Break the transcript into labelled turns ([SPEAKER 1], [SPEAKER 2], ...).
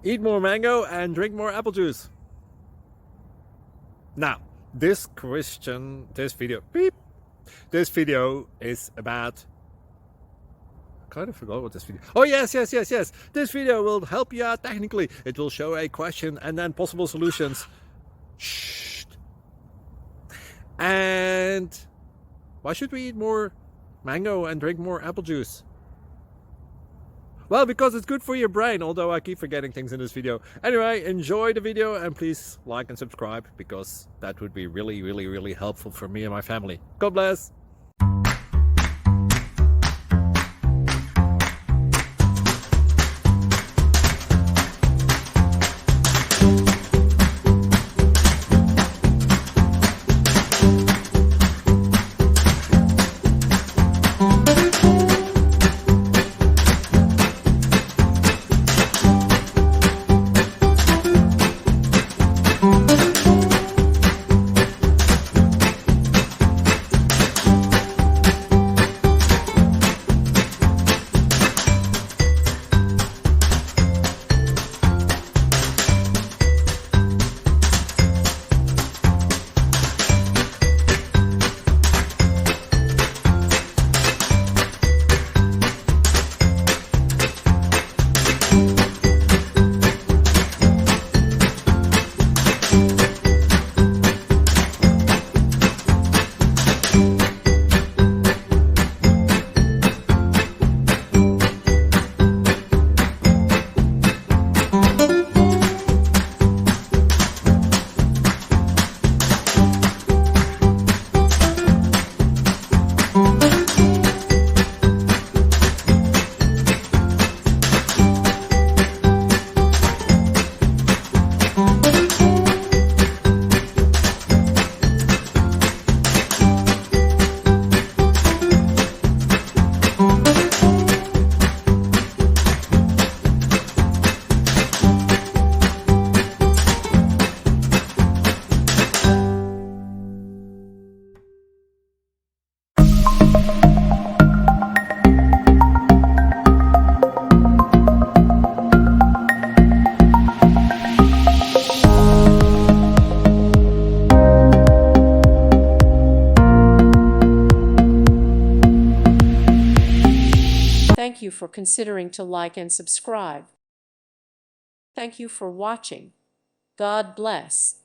[SPEAKER 1] Eat more mango and drink more apple juice. Now, this video is about, I kind of forgot what this video. Oh, yes. This video will help you out technically. It will show a question and then possible solutions. Shh. And why should we eat more mango and drink more apple juice? Well, because it's good for your brain, although I keep forgetting things in this video. Anyway, enjoy the video and please like and subscribe, because that would be really helpful for me and my family. God bless!
[SPEAKER 2] Thank you for considering to like and subscribe. Thank you for watching. God bless.